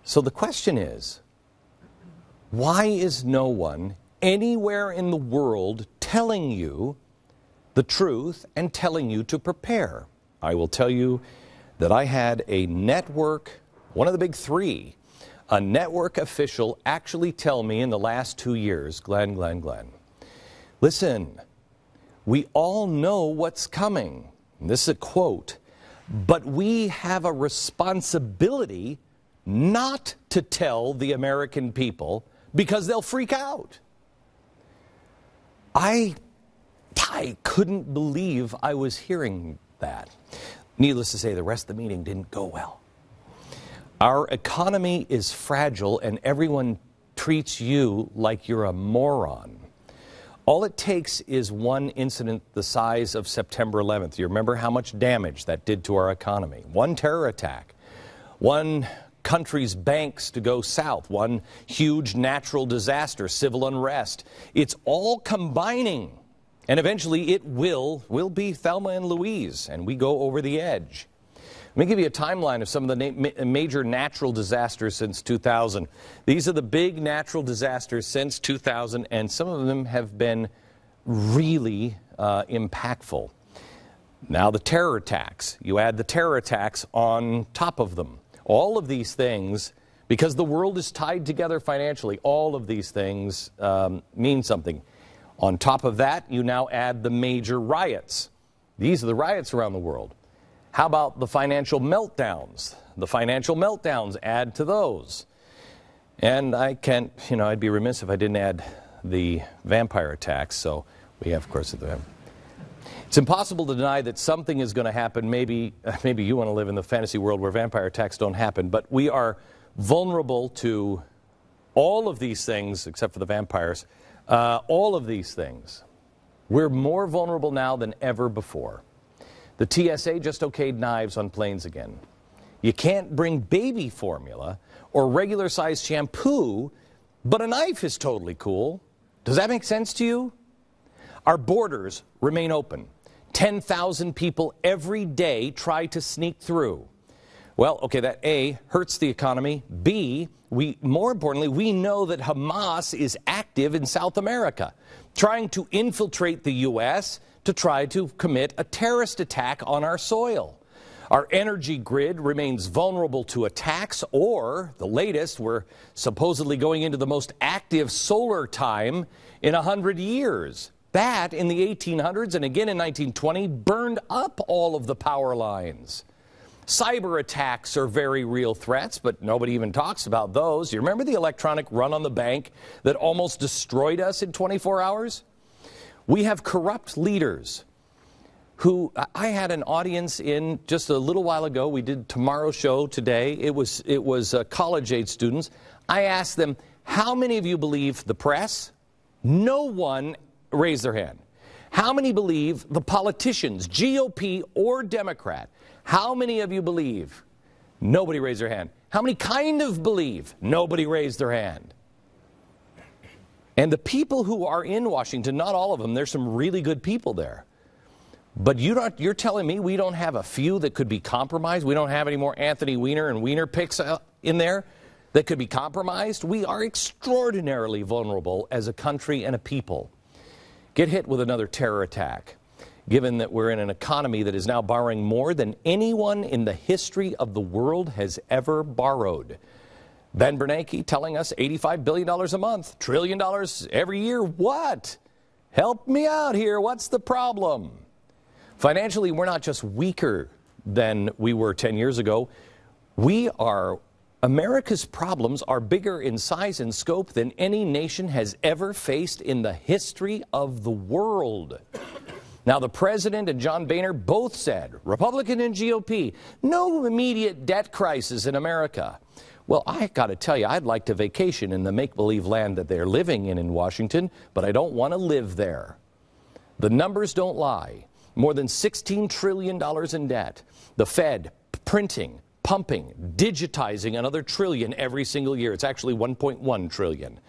So the question is, why is no one anywhere in the world telling you the truth and telling you to prepare? I will tell you that I had a network, one of the big three, a network official actually tell me in the last 2 years, Glenn, listen, we all know what's coming. And this is a quote, but we have a responsibility not to tell the American people because they'll freak out. I couldn't believe I was hearing that. Needless to say, the rest of the meeting didn't go well. Our economy is fragile and everyone treats you like you're a moron. All it takes is one incident the size of September 11th. You remember how much damage that did to our economy. One terror attack, one country's banks to go south, one huge natural disaster, civil unrest. It's all combining. And eventually it will be Thelma and Louise, and we go over the edge. Let me give you a timeline of some of the major natural disasters since 2000. These are the big natural disasters since 2000, and some of them have been really impactful. Now the terror attacks. You add the terror attacks on top of them. All of these things, because the world is tied together financially, all of these things mean something. On top of that, you now add the major riots. These are the riots around the world. How about the financial meltdowns? The financial meltdowns add to those. And I can't, I'd be remiss if I didn't add the vampire attacks. So we have, of course, it's impossible to deny that something is going to happen. Maybe you want to live in the fantasy world where vampire attacks don't happen, but we are vulnerable to all of these things, except for the vampires. All of these things. We're more vulnerable now than ever before. The TSA just okayed knives on planes again. You can't bring baby formula or regular sized shampoo, but a knife is totally cool. Does that make sense to you? Our borders remain open. 10,000 people every day try to sneak through. Well, okay, that A, hurts the economy. B, more importantly, we know that Hamas is active in South America, trying to infiltrate the U.S. to try to commit a terrorist attack on our soil. Our energy grid remains vulnerable to attacks, or, the latest, we're supposedly going into the most active solar time in 100 years. That, in the 1800s and again in 1920, burned up all of the power lines. Cyber attacks are very real threats, but nobody even talks about those. You remember the electronic run on the bank that almost destroyed us in 24 hours? We have corrupt leaders who, I had an audience in just a little while ago. We did Tomorrow's Show today. It was college-age students. I asked them, how many of you believe the press? No one raised their hand. How many believe the politicians, GOP or Democrat? How many of you believe? Nobody raised their hand. How many kind of believe? Nobody raised their hand. And the people who are in Washington, not all of them, there's some really good people there. But you're telling me we don't have a few that could be compromised? We don't have any more Anthony Weiner and Weiner picks in there that could be compromised? We are extraordinarily vulnerable as a country and a people. Get hit with another terror attack, given that we're in an economy that is now borrowing more than anyone in the history of the world has ever borrowed. Ben Bernanke telling us $85 billion a month, $1 trillion every year. What? Help me out here. What's the problem? Financially, we're not just weaker than we were 10 years ago. America's problems are bigger in size and scope than any nation has ever faced in the history of the world. Now, the president and John Boehner both said, Republican and GOP, no immediate debt crisis in America. Well, I got to tell you, I'd like to vacation in the make-believe land that they're living in Washington, but I don't want to live there. The numbers don't lie. More than $16 trillion in debt. The Fed printing, pumping, digitizing another trillion every single year. It's actually 1.1 trillion.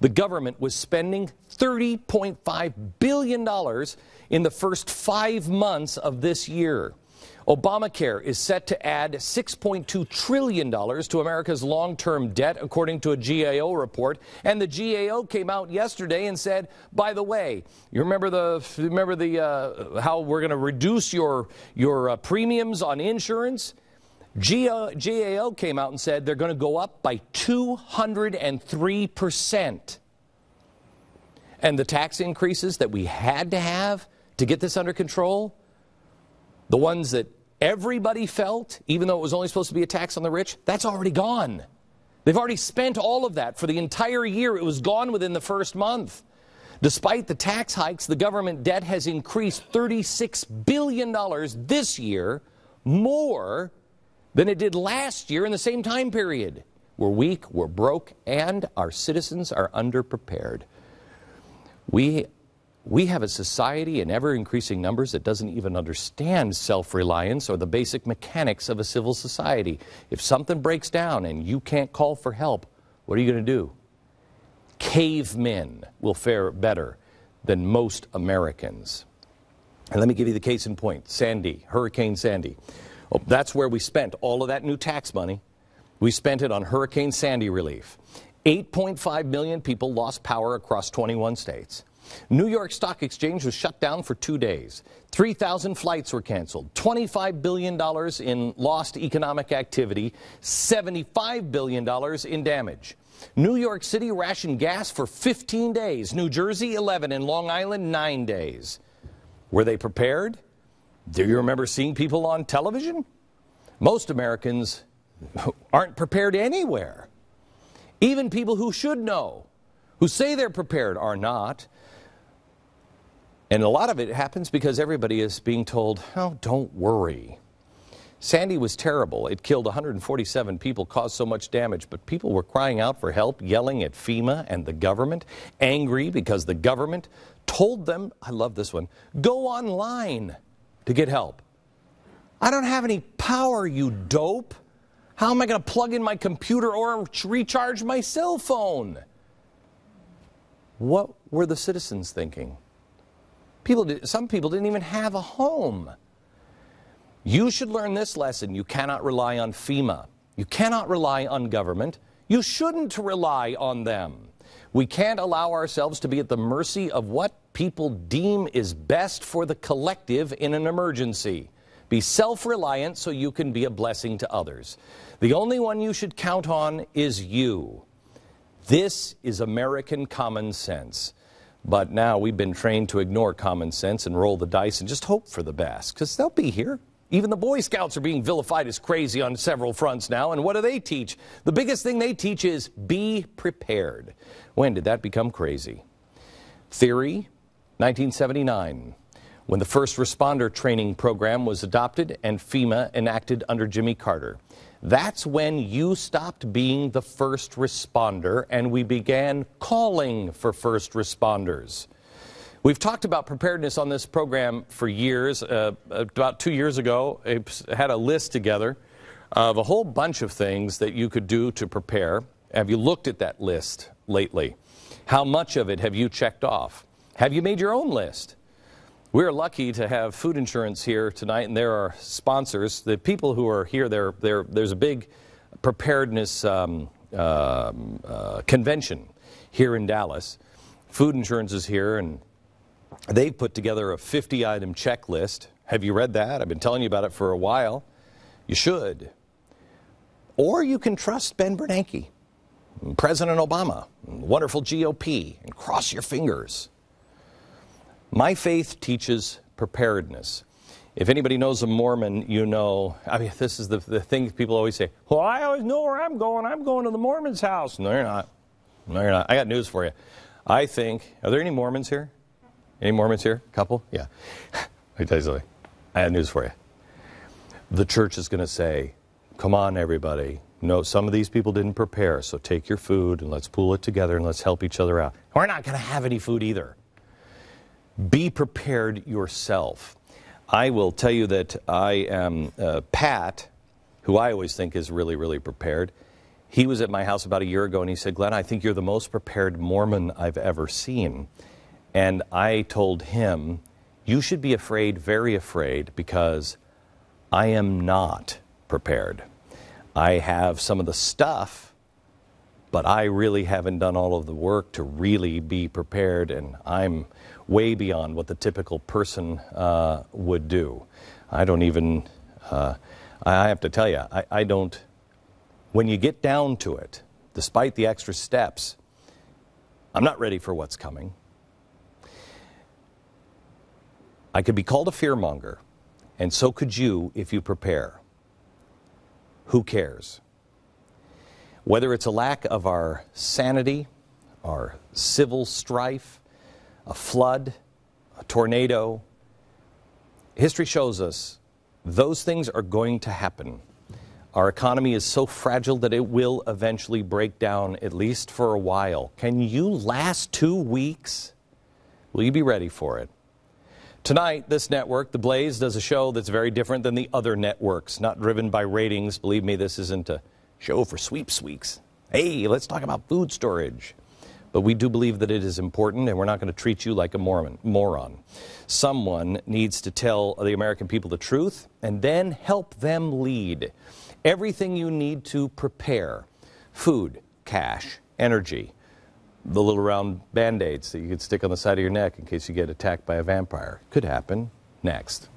The government was spending $30.5 billion in the first 5 months of this year. Obamacare is set to add $6.2 trillion to America's long-term debt, according to a GAO report. And the GAO came out yesterday and said, by the way, you remember how we're going to reduce your premiums on insurance? GAO came out and said they're going to go up by 203%. And the tax increases that we had to have to get this under control, the ones that everybody felt, even though it was only supposed to be a tax on the rich, that's already gone. They've already spent all of that for the entire year. It was gone within the first month. Despite the tax hikes, the government debt has increased $36 billion this year, more than it did last year in the same time period. We're weak, we're broke, and our citizens are underprepared. We have a society in ever-increasing numbers that doesn't even understand self-reliance or the basic mechanics of a civil society. If something breaks down and you can't call for help, what are you going to do? Cavemen will fare better than most Americans. And let me give you the case in point. Sandy, Hurricane Sandy. Oh, that's where we spent all of that new tax money. We spent it on Hurricane Sandy relief. 8.5 million people lost power across 21 states. New York Stock Exchange was shut down for 2 days. 3,000 flights were canceled. $25 billion in lost economic activity. $75 billion in damage. New York City rationed gas for 15 days. New Jersey, 11. And Long Island, 9 days. Were they prepared? Do you remember seeing people on television? Most Americans aren't prepared anywhere. Even people who should know, who say they're prepared, are not. And a lot of it happens because everybody is being told, oh, don't worry. Sandy was terrible. It killed 147 people, caused so much damage, but people were crying out for help, yelling at FEMA and the government, angry because the government told them, I love this one, go online to get help. I don't have any power, you dope. How am I going to plug in my computer or recharge my cell phone? What were the citizens thinking? Some people didn't even have a home. You should learn this lesson. You cannot rely on FEMA. You cannot rely on government. You shouldn't rely on them. We can't allow ourselves to be at the mercy of what people deem is best for the collective in an emergency. Be self-reliant so you can be a blessing to others. The only one you should count on is you. This is American common sense. But now we've been trained to ignore common sense and roll the dice and just hope for the best, because they'll be here. Even the Boy Scouts are being vilified as crazy on several fronts now. And what do they teach? The biggest thing they teach is be prepared. When did that become crazy? Theory, 1979, when the first responder training program was adopted and FEMA enacted under Jimmy Carter. That's when you stopped being the first responder and we began calling for first responders. We've talked about preparedness on this program for years. About 2 years ago, I had a list together of a whole bunch of things that you could do to prepare. Have you looked at that list lately? How much of it have you checked off? Have you made your own list? We're lucky to have food insurance here tonight, and there are sponsors. The people who are here, there's a big preparedness convention here in Dallas. Food insurance is here, and they've put together a 50-item checklist. Have you read that? I've been telling you about it for a while. You should. Or you can trust Ben Bernanke, President Obama, wonderful GOP, and cross your fingers. My faith teaches preparedness. If anybody knows a Mormon, you know, I mean, this is the thing people always say, well, I always know where I'm going. I'm going to the Mormon's house. No, you're not. No, you're not. I got news for you. I think, are there any Mormons here? Any Mormons here? Couple? Yeah. Let me tell you something. I have news for you. The church is going to say, come on, everybody. No, some of these people didn't prepare, so take your food and let's pool it together and let's help each other out. We're not going to have any food either. Be prepared yourself. I will tell you that I am Pat, who I always think is really, really prepared. He was at my house about a year ago and he said, Glenn, I think you're the most prepared Mormon I've ever seen. And I told him, you should be afraid, very afraid, because I am not prepared. I have some of the stuff, but I really haven't done all of the work to really be prepared, and I'm way beyond what the typical person would do. I don't even, I have to tell you, I don't, when you get down to it, despite the extra steps, I'm not ready for what's coming. I could be called a fearmonger, and so could you if you prepare. Who cares? Whether it's a lack of our sanity, our civil strife, a flood, a tornado, history shows us those things are going to happen. Our economy is so fragile that it will eventually break down, at least for a while. Can you last 2 weeks? Will you be ready for it? Tonight, this network, The Blaze, does a show that's very different than the other networks, not driven by ratings. Believe me, this isn't a show for sweeps weeks. Hey, let's talk about food storage. But we do believe that it is important, and we're not going to treat you like a moron. Someone needs to tell the American people the truth and then help them lead. Everything you need to prepare: food, cash, energy, the little round Band-Aids that you could stick on the side of your neck in case you get attacked by a vampire. Could happen. Next.